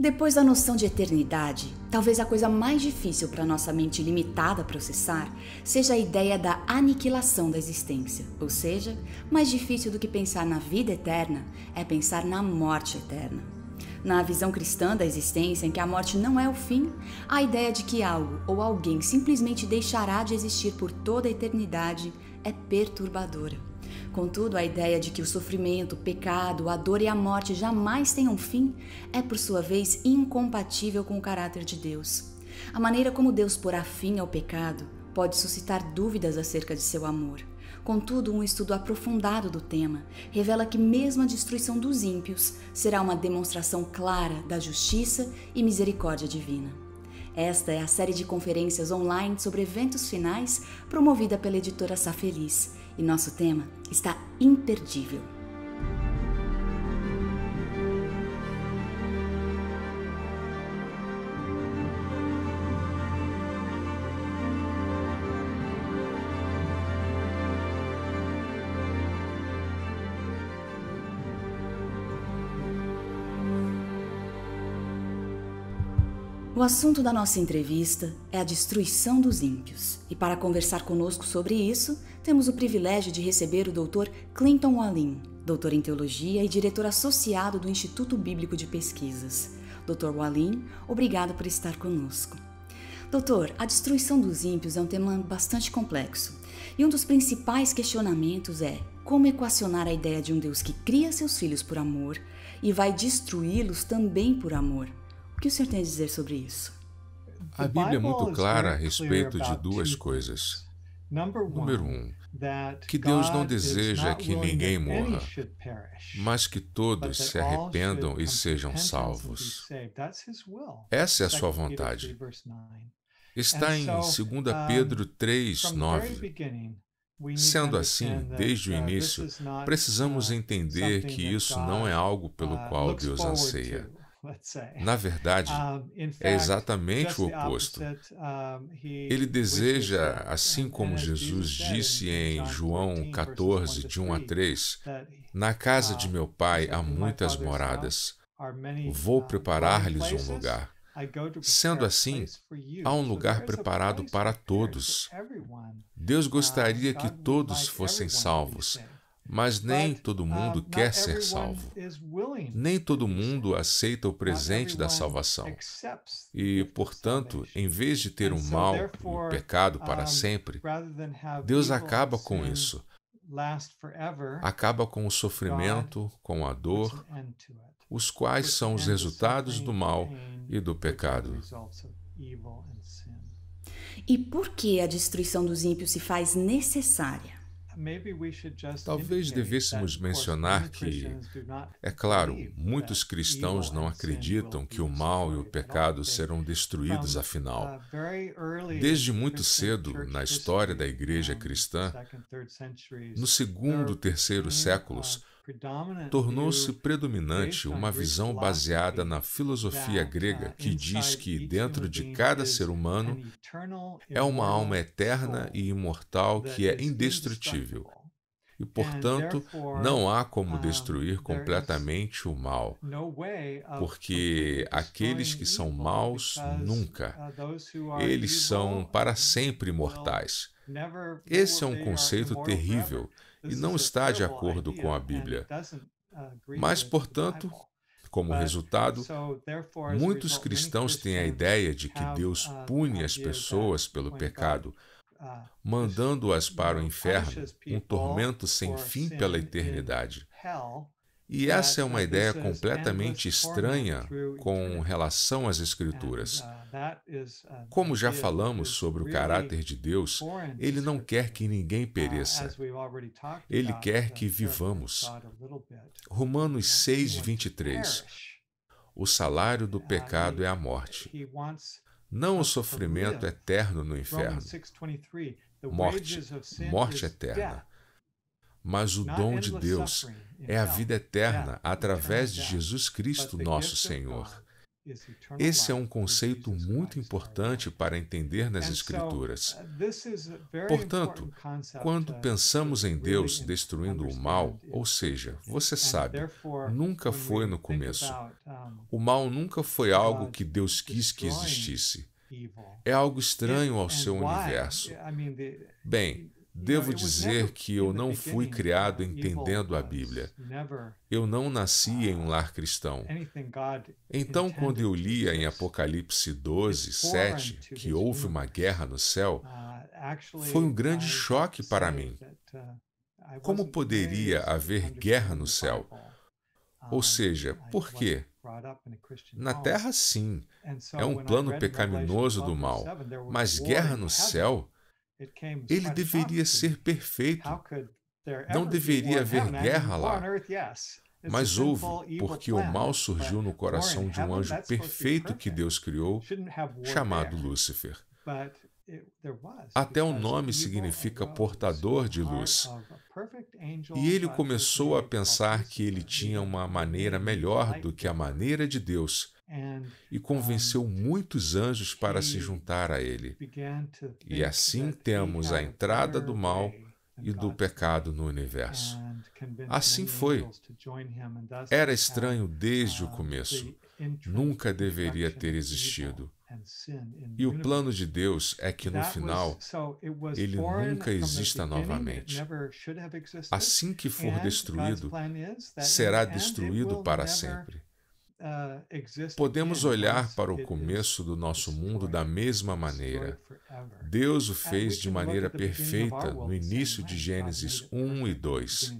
Depois da noção de eternidade, talvez a coisa mais difícil para nossa mente limitada processar seja a ideia da aniquilação da existência. Ou seja, mais difícil do que pensar na vida eterna é pensar na morte eterna. Na visão cristã da existência, em que a morte não é o fim, a ideia de que algo ou alguém simplesmente deixará de existir por toda a eternidade é perturbadora. Contudo, a ideia de que o sofrimento, o pecado, a dor e a morte jamais tenham fim é, por sua vez, incompatível com o caráter de Deus. A maneira como Deus porá fim ao pecado pode suscitar dúvidas acerca de seu amor. Contudo, um estudo aprofundado do tema revela que mesmo a destruição dos ímpios será uma demonstração clara da justiça e misericórdia divina. Esta é a série de conferências online sobre eventos finais promovida pela editora Sá Feliz, e nosso tema está imperdível. O assunto da nossa entrevista é a destruição dos ímpios. E para conversar conosco sobre isso, temos o privilégio de receber o Dr. Clinton Wallin, doutor em teologia e diretor associado do Instituto Bíblico de Pesquisas. Dr. Wallin, obrigado por estar conosco. Doutor, a destruição dos ímpios é um tema bastante complexo. E um dos principais questionamentos é como equacionar a ideia de um Deus que cria seus filhos por amor e vai destruí-los também por amor. O que o senhor tem a dizer sobre isso? A Bíblia é muito clara a respeito de duas coisas. Número um, que Deus não deseja que ninguém morra, mas que todos se arrependam e sejam salvos. Essa é a sua vontade. Está em 2 Pedro 3:9. Sendo assim, desde o início, precisamos entender que isso não é algo pelo qual Deus anseia. Na verdade, é exatamente o oposto. Ele deseja, assim como Jesus disse em João 14, de 1 a 3, na casa de meu Pai há muitas moradas. Vou preparar-lhes um lugar. Sendo assim, há um lugar preparado para todos. Deus gostaria que todos fossem salvos, mas nem todo mundo quer ser salvo. Nem todo mundo aceita o presente da salvação. E, portanto, em vez de ter o mal e o pecado para sempre, Deus acaba com isso. Acaba com o sofrimento, com a dor, os quais são os resultados do mal e do pecado. E por que a destruição dos ímpios se faz necessária? Talvez devêssemos mencionar que, é claro, muitos cristãos não acreditam que o mal e o pecado serão destruídos afinal. Desde muito cedo, na história da igreja cristã, no segundo e terceiro séculos, tornou-se predominante uma visão baseada na filosofia grega que diz que dentro de cada ser humano é uma alma eterna e imortal que é indestrutível. E, portanto, não há como destruir completamente o mal, porque aqueles que são maus nunca. Eles são para sempre imortais. Esse é um conceito terrível e não está de acordo com a Bíblia. Mas, portanto, como resultado, muitos cristãos têm a ideia de que Deus pune as pessoas pelo pecado, mandando-as para o inferno, um tormento sem fim pela eternidade. E essa é uma ideia completamente estranha com relação às Escrituras. Como já falamos sobre o caráter de Deus, Ele não quer que ninguém pereça. Ele quer que vivamos. Romanos 6:23. O salário do pecado é a morte. Não o sofrimento eterno no inferno. Morte eterna. Mas o dom de Deus é a vida eterna através de Jesus Cristo, nosso Senhor. Esse é um conceito muito importante para entender nas Escrituras. Portanto, quando pensamos em Deus destruindo o mal, ou seja, você sabe, nunca foi no começo. O mal nunca foi algo que Deus quis que existisse. É algo estranho ao seu universo. Bem, devo dizer que eu não fui criado entendendo a Bíblia. Eu não nasci em um lar cristão. Então, quando eu lia em Apocalipse 12, 7, que houve uma guerra no céu, foi um grande choque para mim. Como poderia haver guerra no céu? Ou seja, por quê? Na terra, sim, é um plano pecaminoso do mal, mas guerra no céu? Ele deveria ser perfeito. Não deveria haver guerra lá. Mas houve, porque o mal surgiu no coração de um anjo perfeito que Deus criou, chamado Lúcifer. Até o nome significa portador de luz. E ele começou a pensar que ele tinha uma maneira melhor do que a maneira de Deus e convenceu muitos anjos para se juntar a ele. E assim temos a entrada do mal e do pecado no universo. Assim foi. Era estranho desde o começo. Nunca deveria ter existido. E o plano de Deus é que no final, ele nunca exista novamente. Assim que for destruído, será destruído para sempre. Podemos olhar para o começo do nosso mundo da mesma maneira. Deus o fez de maneira perfeita no início de Gênesis 1 e 2.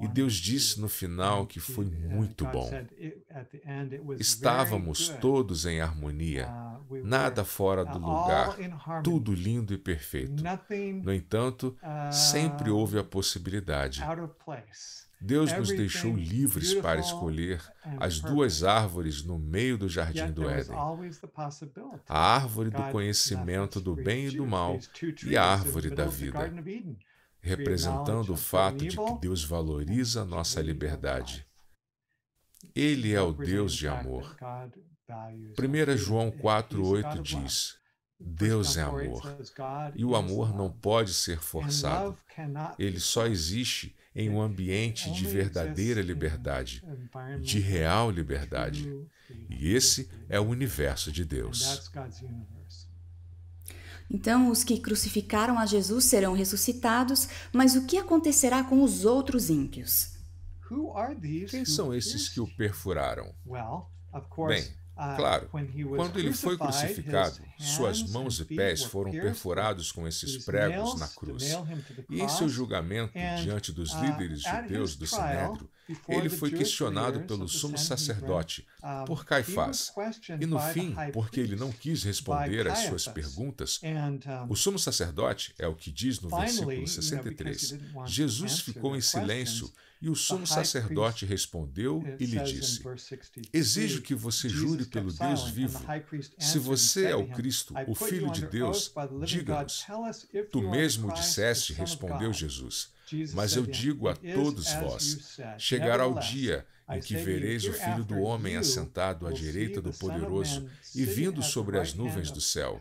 E Deus disse no final que foi muito bom. Estávamos todos em harmonia, nada fora do lugar, tudo lindo e perfeito. No entanto, sempre houve a possibilidade. Deus nos deixou livres para escolher as duas árvores no meio do jardim do Éden. A árvore do conhecimento do bem e do mal e a árvore da vida, representando o fato de que Deus valoriza a nossa liberdade. Ele é o Deus de amor. 1 João 4,8 diz: Deus é amor, e o amor não pode ser forçado. Ele só existe em um ambiente de verdadeira liberdade, de real liberdade. E esse é o universo de Deus. Então, os que crucificaram a Jesus serão ressuscitados, mas o que acontecerá com os outros ímpios? Quem são esses que o perfuraram? Bem, claro, quando ele foi crucificado, suas mãos e pés foram perfurados com esses pregos na cruz. E em seu julgamento diante dos líderes judeus do Sinédrio, ele foi questionado pelo sumo sacerdote, por Caifás. E no fim, porque ele não quis responder às suas perguntas, o sumo sacerdote, é o que diz no versículo 63, Jesus ficou em silêncio e o sumo sacerdote respondeu e lhe disse: Exijo que você jure pelo Deus vivo. Se você é o Cristo, o Filho de Deus, diga-nos. Tu mesmo disseste, respondeu Jesus. Mas eu digo a todos vós, chegará o dia em que vereis o Filho do Homem assentado à direita do Poderoso e vindo sobre as nuvens do céu.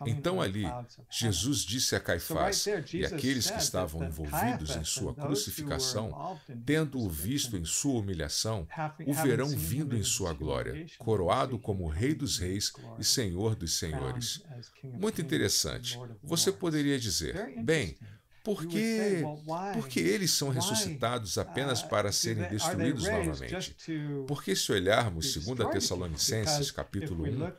Então ali, Jesus disse a Caifás e aqueles que estavam envolvidos em sua crucificação, tendo-o visto em sua humilhação, o verão vindo em sua glória, coroado como Rei dos Reis e Senhor dos Senhores. Muito interessante. Você poderia dizer, bem, por que eles são ressuscitados apenas para serem destruídos novamente? Porque se olharmos 2 Tessalonicenses, capítulo 1,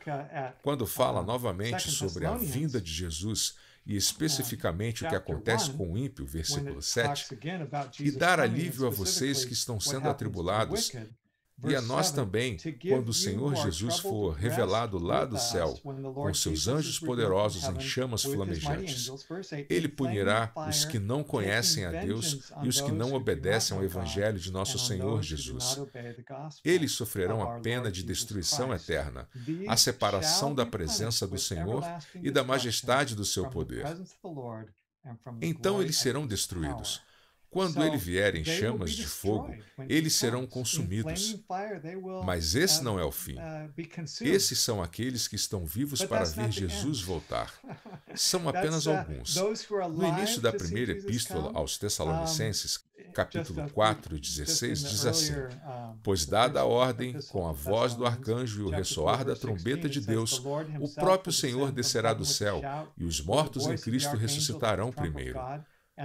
quando fala novamente sobre a vinda de Jesus, e especificamente o que acontece com o ímpio, versículo 7, e dar alívio a vocês que estão sendo atribulados, e a nós também, quando o Senhor Jesus for revelado lá do céu, com seus anjos poderosos em chamas flamejantes. Ele punirá os que não conhecem a Deus e os que não obedecem ao Evangelho de nosso Senhor Jesus. Eles sofrerão a pena de destruição eterna, a separação da presença do Senhor e da majestade do seu poder. Então eles serão destruídos. Quando ele vier em chamas de fogo, eles serão consumidos. Mas esse não é o fim. Esses são aqueles que estão vivos para ver Jesus voltar. São apenas alguns. No início da primeira epístola aos Tessalonicenses, capítulo 4, 16, diz assim: Pois dada a ordem, com a voz do arcanjo e o ressoar da trombeta de Deus, o próprio Senhor descerá do céu, e os mortos em Cristo ressuscitarão primeiro.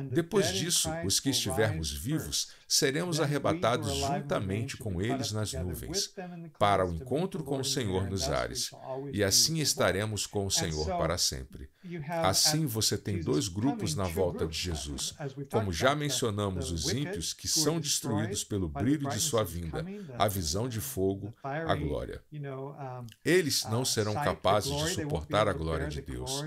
Depois disso, os que estivermos vivos, seremos arrebatados juntamente com eles nas nuvens, para o encontro com o Senhor nos ares, e assim estaremos com o Senhor para sempre. Assim você tem dois grupos na volta de Jesus. Como já mencionamos, os ímpios que são destruídos pelo brilho de sua vinda, a visão de fogo, a glória. Eles não serão capazes de suportar a glória de Deus.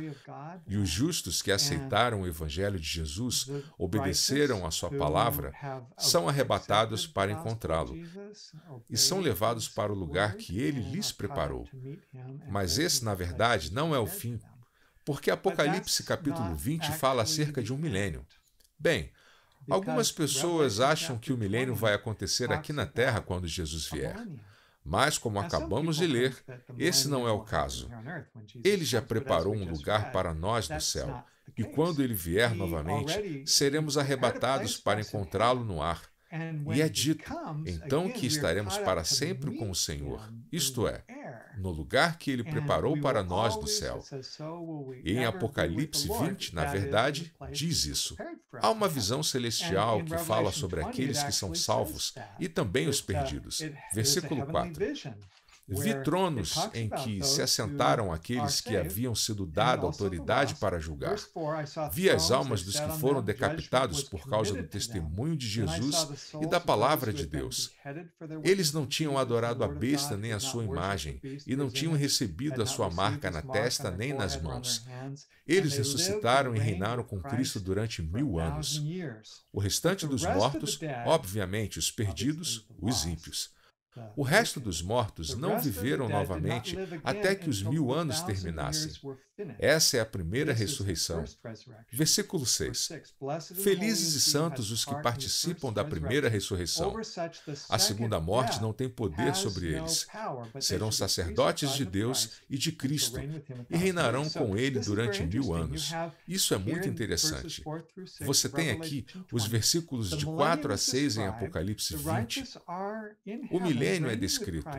E os justos que aceitaram o Evangelho de Jesus, obedeceram a sua palavra, são arrebatados para encontrá-lo e são levados para o lugar que ele lhes preparou. Mas esse, na verdade, não é o fim, porque Apocalipse capítulo 20 fala acerca de um milênio. Bem, algumas pessoas acham que o milênio vai acontecer aqui na Terra quando Jesus vier. Mas, como acabamos de ler, esse não é o caso. Ele já preparou um lugar para nós no céu, e quando ele vier novamente, seremos arrebatados para encontrá-lo no ar. E é dito, então, que estaremos para sempre com o Senhor, isto é, no lugar que ele preparou para nós no céu. E em Apocalipse 20, na verdade, diz isso. Há uma visão celestial que fala sobre aqueles que são salvos e também os perdidos. Versículo 4. Vi tronos em que se assentaram aqueles que haviam sido dada autoridade para julgar. Vi as almas dos que foram decapitados por causa do testemunho de Jesus e da palavra de Deus. Eles não tinham adorado a besta nem a sua imagem, e não tinham recebido a sua marca na testa nem nas mãos. Eles ressuscitaram e reinaram com Cristo durante 1000 anos. O restante dos mortos, obviamente, os perdidos, os ímpios. O resto dos mortos não viveram novamente até que os 1000 anos terminassem. Essa é a primeira ressurreição. Versículo 6. Felizes e santos os que participam da primeira ressurreição. A segunda morte não tem poder sobre eles. Serão sacerdotes de Deus e de Cristo e reinarão com ele durante 1000 anos. Isso é muito interessante. Você tem aqui os versículos de 4 a 6 em Apocalipse 20. O milênio é descrito.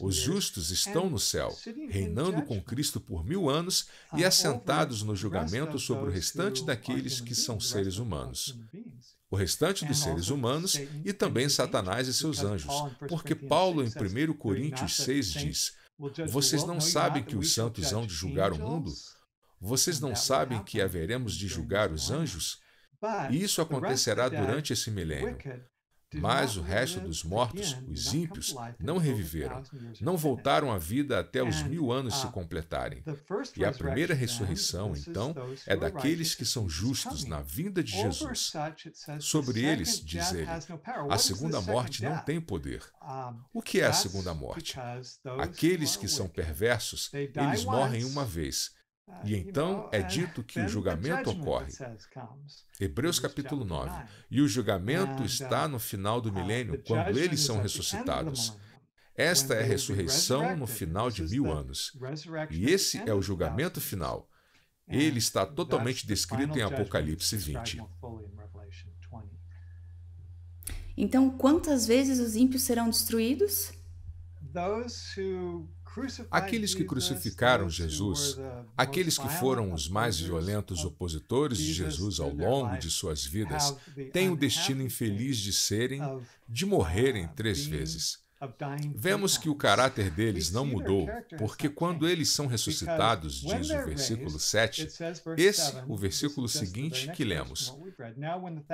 Os justos estão no céu, reinando com Cristo por 1000 anos e assentados no julgamento sobre o restante daqueles que são seres humanos. O restante dos seres humanos e também Satanás e seus anjos, porque Paulo, em 1 Coríntios 6, diz: Vocês não sabem que os santos hão de julgar o mundo? Vocês não sabem que haveremos de julgar os anjos? E isso acontecerá durante esse milênio. Mas o resto dos mortos, os ímpios, não reviveram, não voltaram à vida até os 1000 anos se completarem. E a primeira ressurreição, então, é daqueles que são justos na vinda de Jesus. Sobre eles, diz ele, a segunda morte não tem poder. O que é a segunda morte? Aqueles que são perversos, eles morrem uma vez. E então é dito que o julgamento ocorre. Hebreus capítulo 9. E o julgamento está no final do milênio, quando eles são ressuscitados. Esta é a ressurreição no final de 1000 anos. E esse é o julgamento final. Ele está totalmente descrito em Apocalipse 20. Então, quantas vezes os ímpios serão destruídos? Aqueles que crucificaram Jesus, aqueles que foram os mais violentos opositores de Jesus ao longo de suas vidas, têm o destino infeliz de morrerem 3 vezes. Vemos que o caráter deles não mudou, porque quando eles são ressuscitados, diz o versículo 7, o versículo seguinte que lemos.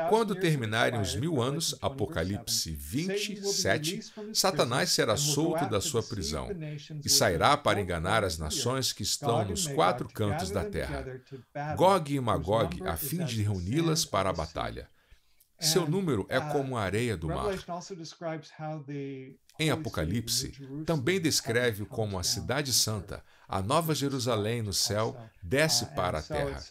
Quando terminarem os 1000 anos, Apocalipse 20, 7, Satanás será solto da sua prisão e sairá para enganar as nações que estão nos 4 cantos da terra, Gog e Magog, a fim de reuni-las para a batalha. Seu número é como a areia do mar. Em Apocalipse, também descreve como a cidade santa, a Nova Jerusalém no céu, desce para a terra.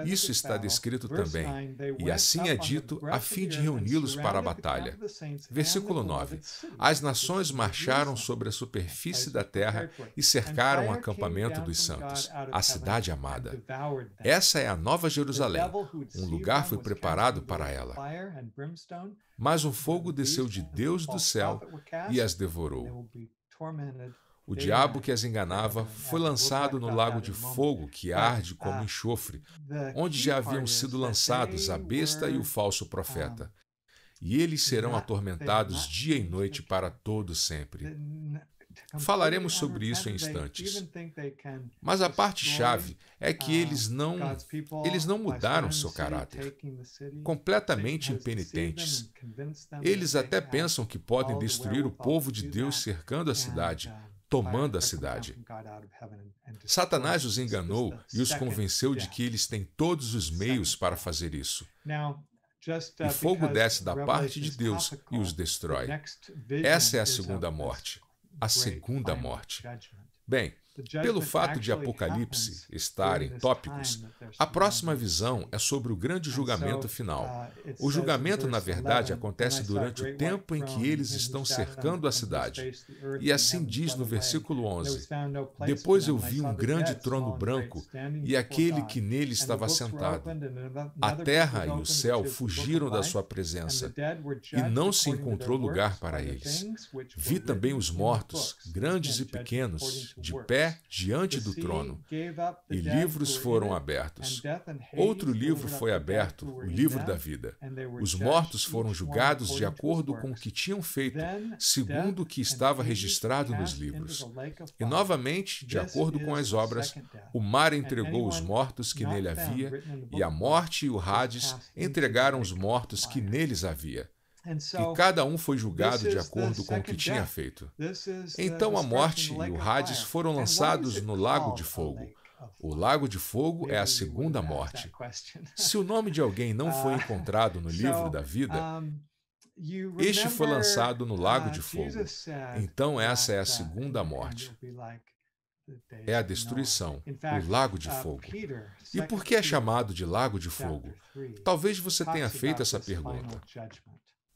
Isso está descrito também, e assim é dito a fim de reuni-los para a batalha. Versículo 9. As nações marcharam sobre a superfície da terra e cercaram o acampamento dos santos, a cidade amada. Essa é a Nova Jerusalém. Um lugar foi preparado para ela. Mas um fogo desceu de Deus do céu e as devorou. O diabo que as enganava foi lançado no lago de fogo que arde como enxofre, onde já haviam sido lançados a besta e o falso profeta. E eles serão atormentados dia e noite para todo sempre. Falaremos sobre isso em instantes. Mas a parte-chave é que eles não mudaram seu caráter. Completamente impenitentes. Eles até pensam que podem destruir o povo de Deus cercando a cidade, tomando a cidade. Satanás os enganou e os convenceu de que eles têm todos os meios para fazer isso. E fogo desce da parte de Deus e os destrói. Essa é a segunda morte. A segunda morte. Bem, pelo fato de Apocalipse estarem tópicos, a próxima visão é sobre o grande julgamento final. O julgamento, na verdade, acontece durante o tempo em que eles estão cercando a cidade. E assim diz no versículo 11: Depois eu vi um grande trono branco e aquele que nele estava sentado. A terra e o céu fugiram da sua presença e não se encontrou lugar para eles. Vi também os mortos, grandes e pequenos, de pé diante do trono, e livros foram abertos. Outro livro foi aberto, o livro da vida. Os mortos foram julgados de acordo com o que tinham feito, segundo o que estava registrado nos livros. E novamente, de acordo com as obras, o mar entregou os mortos que nele havia, e a morte e o Hades entregaram os mortos que neles havia. E cada um foi julgado de acordo com o que tinha feito. Então a morte e o Hades foram lançados no lago de fogo. O lago de fogo é a segunda morte. Se o nome de alguém não foi encontrado no livro da vida, este foi lançado no lago de fogo. Então essa é a segunda morte. É a destruição, o lago de fogo. E por que é chamado de lago de fogo? Talvez você tenha feito essa pergunta.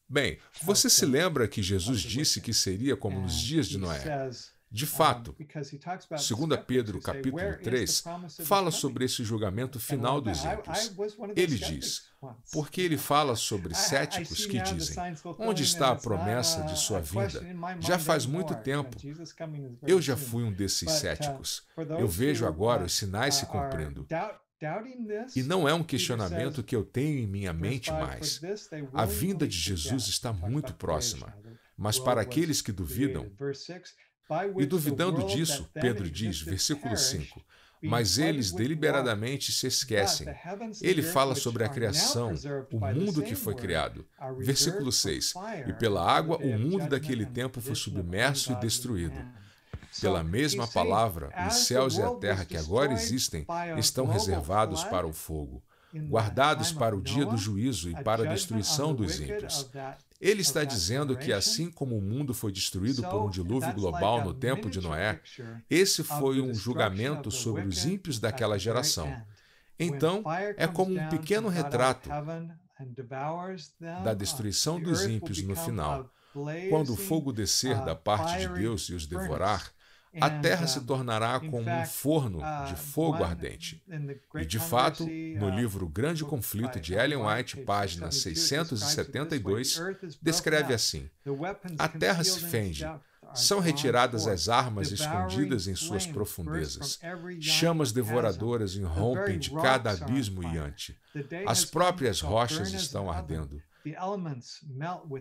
Bem, você se lembra que Jesus disse que seria como nos dias de Noé? De fato, 2 Pedro capítulo 3 fala sobre esse julgamento final dos ímpios. Ele diz, porque ele fala sobre céticos que dizem, onde está a promessa de sua vinda? Já faz muito tempo. Eu já fui um desses céticos. Eu vejo agora os sinais se cumprindo. E não é um questionamento que eu tenho em minha mente mais. A vinda de Jesus está muito próxima. Mas para aqueles que duvidam, e duvidando disso, Pedro diz, versículo 5, mas eles deliberadamente se esquecem. Ele fala sobre a criação, o mundo que foi criado. Versículo 6, e pela água o mundo daquele tempo foi submerso e destruído. Pela mesma palavra, os céus e a terra que agora existem estão reservados para o fogo, guardados para o dia do juízo e para a destruição dos ímpios. Ele está dizendo que assim como o mundo foi destruído por um dilúvio global no tempo de Noé, esse foi um julgamento sobre os ímpios daquela geração. Então, é como um pequeno retrato da destruição dos ímpios no final. Quando o fogo descer da parte de Deus e os devorar, a terra se tornará como um forno de fogo ardente. E, de fato, no livro Grande Conflito de Ellen White, página 672, descreve assim: a terra se fende, são retiradas as armas escondidas em suas profundezas. Chamas devoradoras irrompem de cada abismo iante. As próprias rochas estão ardendo.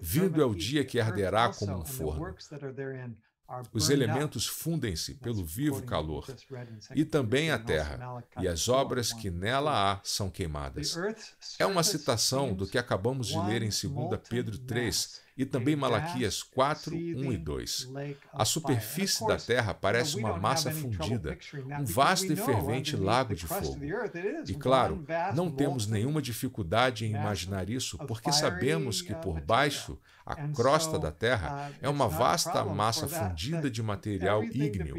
Vindo é o dia que arderá como um forno. Os elementos fundem-se pelo vivo calor, e também a terra, e as obras que nela há são queimadas. É uma citação do que acabamos de ler em 2 Pedro 3 e também Malaquias 4, 1 e 2. A superfície da terra parece uma massa fundida, um vasto e fervente lago de fogo. E claro, não temos nenhuma dificuldade em imaginar isso, porque sabemos que por baixo, a crosta da terra é uma vasta massa fundida de material ígneo.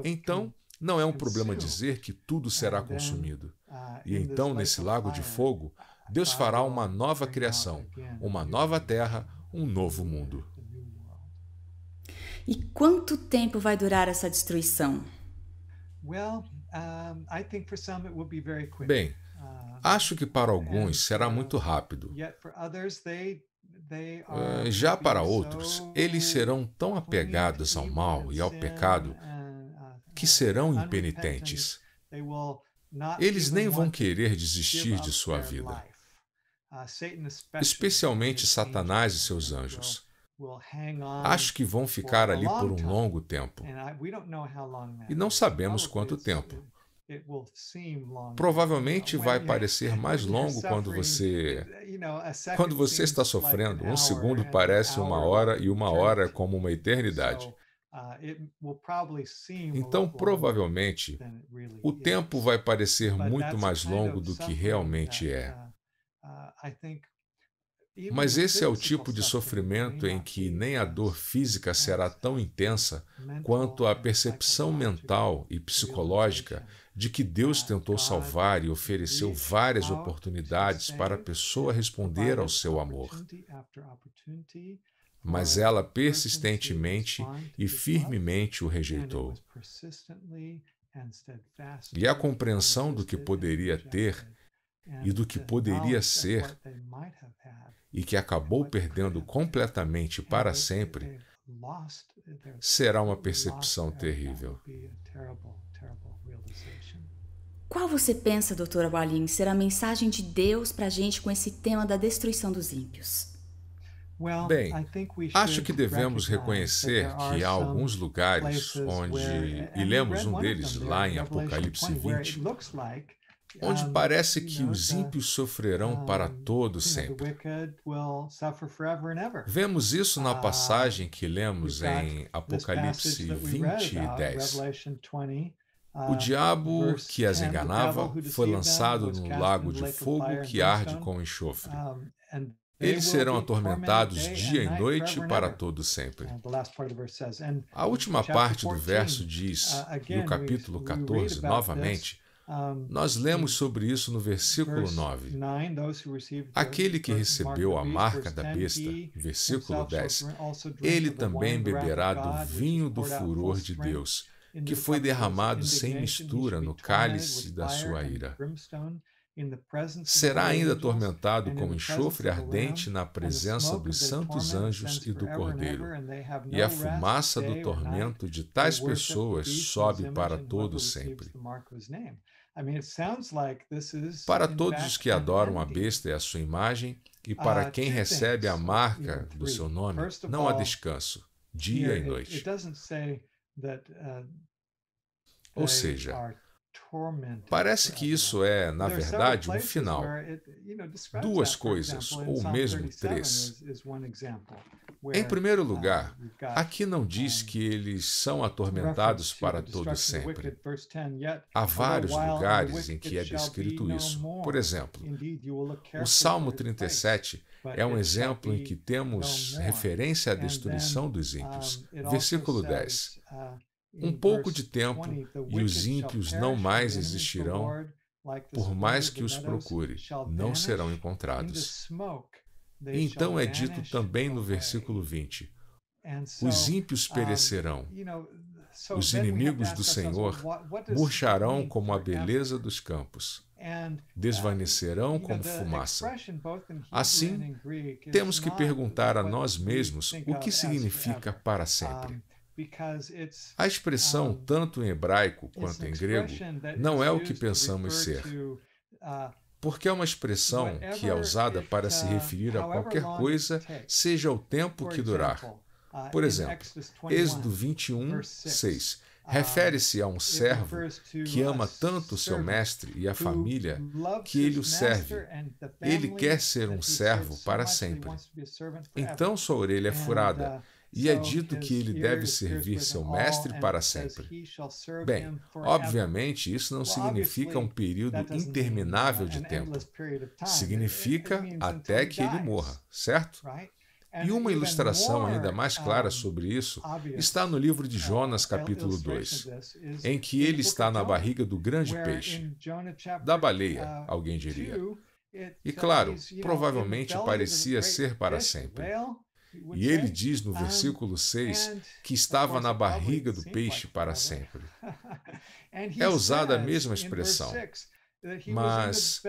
Então, Não é um problema dizer que tudo será consumido. E então, nesse lago de fogo, Deus fará uma nova criação, uma nova terra, um novo mundo. E quanto tempo vai durar essa destruição? Bem, acho que para alguns será muito rápido. Já para outros, eles serão tão apegados ao mal e ao pecado que serão impenitentes. Eles nem vão querer desistir de sua vida. Especialmente Satanás e seus anjos. Acho que vão ficar ali por um longo tempo. E não sabemos quanto tempo. Provavelmente vai parecer mais longo quando você está sofrendo. Um segundo parece uma hora e uma hora é como uma eternidade. Então, provavelmente, o tempo vai parecer muito mais longo do que realmente é. Mas esse é o tipo de sofrimento em que nem a dor física será tão intensa quanto a percepção mental e psicológica de que Deus tentou salvar e ofereceu várias oportunidades para a pessoa responder ao seu amor. Mas ela persistentemente e firmemente o rejeitou. E a compreensão do que poderia ter e do que poderia ser, e que acabou perdendo completamente para sempre, será uma percepção terrível. Qual você pensa, Dr. Walin, ser a mensagem de Deus para a gente com esse tema da destruição dos ímpios? Bem, acho que devemos reconhecer que há alguns lugares onde, e lemos um deles lá em Apocalipse 20, onde parece que os ímpios sofrerão para todo sempre. Vemos isso na passagem que lemos em Apocalipse 20 e 10. O diabo que as enganava foi lançado no lago de fogo que arde com enxofre. Eles serão atormentados dia e noite para todo sempre. A última parte do verso diz, no capítulo 14, novamente, nós lemos sobre isso no versículo 9. Aquele que recebeu a marca da besta, versículo 10, ele também beberá do vinho do furor de Deus, que foi derramado sem mistura no cálice da sua ira. Será ainda atormentado com enxofre ardente na presença dos santos anjos e do Cordeiro, e a fumaça do tormento de tais pessoas sobe para todo sempre. Para todos os que adoram a besta e a sua imagem, e para quem recebe a marca do seu nome, não há descanso, dia e noite. Ou seja, parece que isso é, na verdade, um final. Duas coisas, ou mesmo três. Em primeiro lugar, aqui não diz que eles são atormentados para todo sempre. Há vários lugares em que é descrito isso. Por exemplo, o Salmo 37 é um exemplo em que temos referência à destruição dos ímpios. Versículo 10. Um pouco de tempo e os ímpios não mais existirão, por mais que os procure, não serão encontrados. E então é dito também no versículo 20, os ímpios perecerão, os inimigos do Senhor murcharão como a beleza dos campos, desvanecerão como fumaça. Assim, temos que perguntar a nós mesmos o que significa para sempre. A expressão, tanto em hebraico quanto em grego, não é o que pensamos ser, porque é uma expressão que é usada para se referir a qualquer coisa, seja o tempo que durar. Por exemplo, Êxodo 21, 6. Refere-se a um servo que ama tanto o seu mestre e a família que ele o serve. Ele quer ser um servo para sempre. Então sua orelha é furada, e é dito que ele deve servir seu mestre para sempre. Bem, obviamente, isso não significa um período interminável de tempo. Significa até que ele morra, certo? E uma ilustração ainda mais clara sobre isso está no livro de Jonas, capítulo 2, em que ele está na barriga do grande peixe, da baleia, alguém diria. E claro, provavelmente parecia ser para sempre. E ele diz no versículo 6 que estava na barriga do peixe para sempre. É usada a mesma expressão. Mas,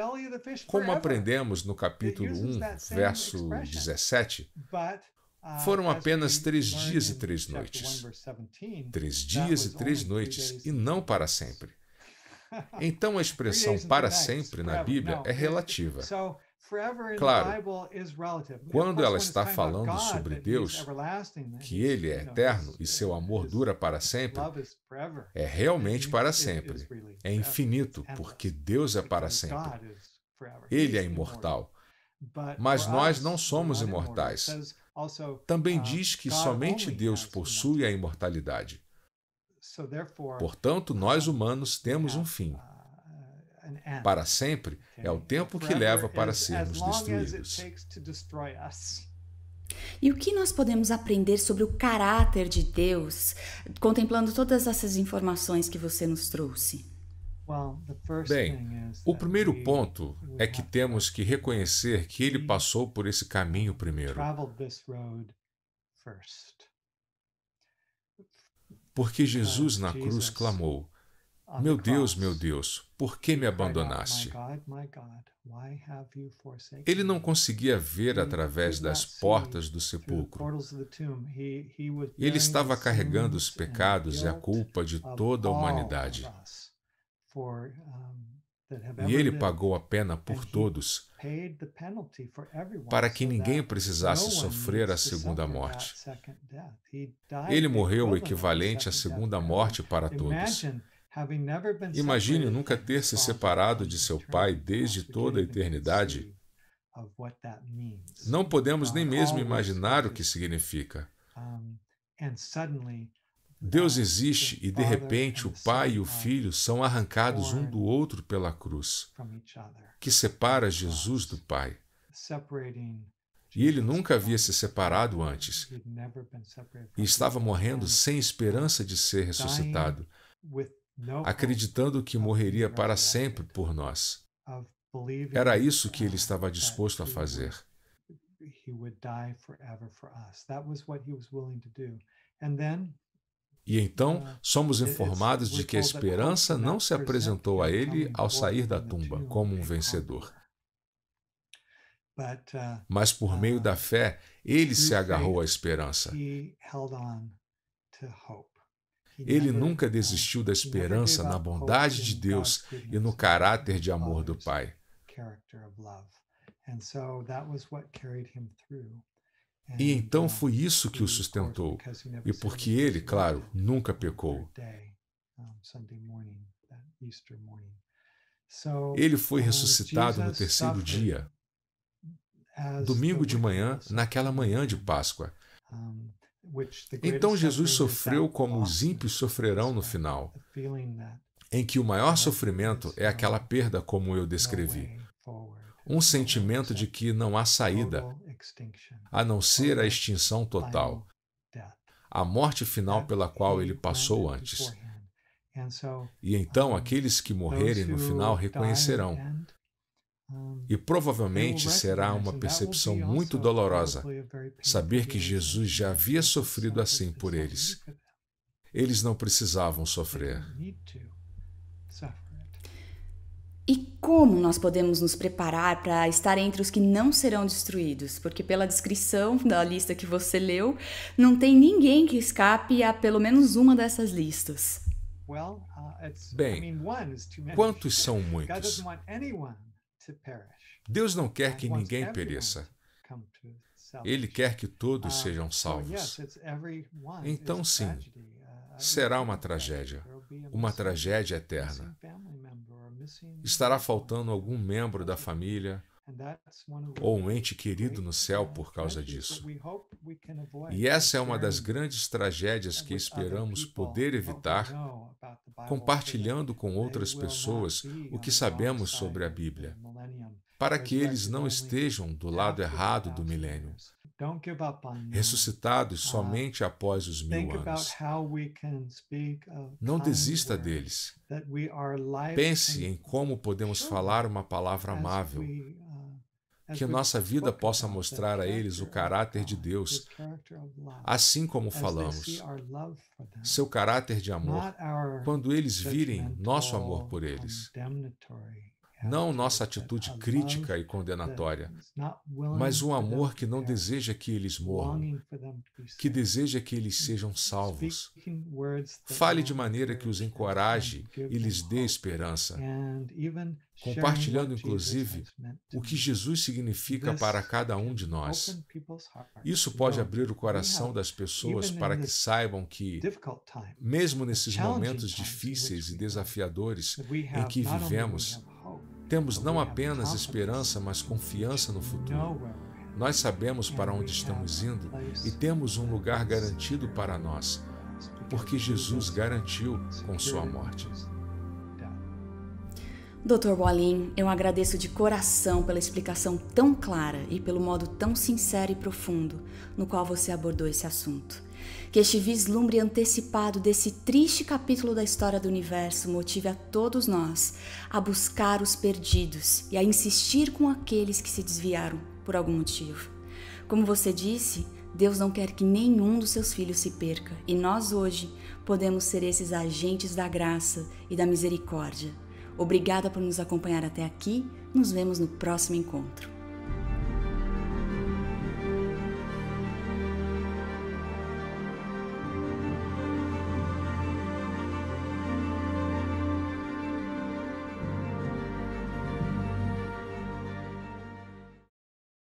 como aprendemos no capítulo 1, verso 17, foram apenas 3 dias e 3 noites. 3 dias e 3 noites, e não para sempre. Então a expressão para sempre na Bíblia é relativa. Claro, quando ela está falando sobre Deus, que Ele é eterno e seu amor dura para sempre, é realmente para sempre. É infinito, porque Deus é para sempre. Ele é imortal. Mas nós não somos imortais. Também diz que somente Deus possui a imortalidade. Portanto, nós humanos temos um fim. Para sempre é o tempo que leva para sermos destruídos. E o que nós podemos aprender sobre o caráter de Deus, contemplando todas essas informações que você nos trouxe? Bem, o primeiro ponto é que temos que reconhecer que ele passou por esse caminho primeiro. Porque Jesus na cruz clamou: meu Deus, por que me abandonaste? Ele não conseguia ver através das portas do sepulcro. Ele estava carregando os pecados e a culpa de toda a humanidade. E ele pagou a pena por todos, para que ninguém precisasse sofrer a segunda morte. Ele morreu o equivalente à segunda morte para todos. Imagine nunca ter se separado de seu pai desde toda a eternidade. Não podemos nem mesmo imaginar o que significa. Deus existe e, de repente, o Pai e o Filho são arrancados um do outro pela cruz, que separa Jesus do Pai. E ele nunca havia se separado antes, e estava morrendo sem esperança de ser ressuscitado, acreditando que morreria para sempre por nós. Era isso que ele estava disposto a fazer. E então somos informados de que a esperança não se apresentou a ele ao sair da tumba como um vencedor. Mas por meio da fé, ele se agarrou à esperança. Ele nunca desistiu da esperança na bondade de Deus e no caráter de amor do Pai. E então foi isso que o sustentou. E porque ele, claro, nunca pecou. Ele foi ressuscitado no terceiro dia, domingo de manhã, naquela manhã de Páscoa. Então Jesus sofreu como os ímpios sofrerão no final, em que o maior sofrimento é aquela perda como eu descrevi. Um sentimento de que não há saída, a não ser a extinção total, a morte final pela qual ele passou antes. E então aqueles que morrerem no final reconhecerão. E provavelmente será uma percepção muito dolorosa saber que Jesus já havia sofrido assim por eles. Eles não precisavam sofrer. E como nós podemos nos preparar para estar entre os que não serão destruídos? Porque pela descrição da lista que você leu, não tem ninguém que escape a pelo menos uma dessas listas. Bem, quantos são muitos? Deus não quer que ninguém pereça. Ele quer que todos sejam salvos. Então, sim, será uma tragédia eterna. Estará faltando algum membro da família ou um ente querido no céu por causa disso. E essa é uma das grandes tragédias que esperamos poder evitar, compartilhando com outras pessoas o que sabemos sobre a Bíblia, para que eles não estejam do lado errado do milênio. ressuscitados somente após os 1000 anos. Não desista deles. Pense em como podemos falar uma palavra amável, que nossa vida possa mostrar a eles o caráter de Deus, assim como falamos, seu caráter de amor, quando eles virem nosso amor por eles. Não nossa atitude crítica e condenatória, mas um amor que não deseja que eles morram, que deseja que eles sejam salvos. Fale de maneira que os encoraje e lhes dê esperança, compartilhando inclusive o que Jesus significa para cada um de nós. Isso pode abrir o coração das pessoas para que saibam que, mesmo nesses momentos difíceis e desafiadores em que vivemos, temos não apenas esperança, mas confiança no futuro. Nós sabemos para onde estamos indo e temos um lugar garantido para nós, porque Jesus garantiu com sua morte. Dr. Wallin, eu agradeço de coração pela explicação tão clara e pelo modo tão sincero e profundo no qual você abordou esse assunto. Que este vislumbre antecipado desse triste capítulo da história do universo motive a todos nós a buscar os perdidos e a insistir com aqueles que se desviaram por algum motivo. Como você disse, Deus não quer que nenhum dos seus filhos se perca, e nós hoje podemos ser esses agentes da graça e da misericórdia. Obrigada por nos acompanhar até aqui. Nos vemos no próximo encontro.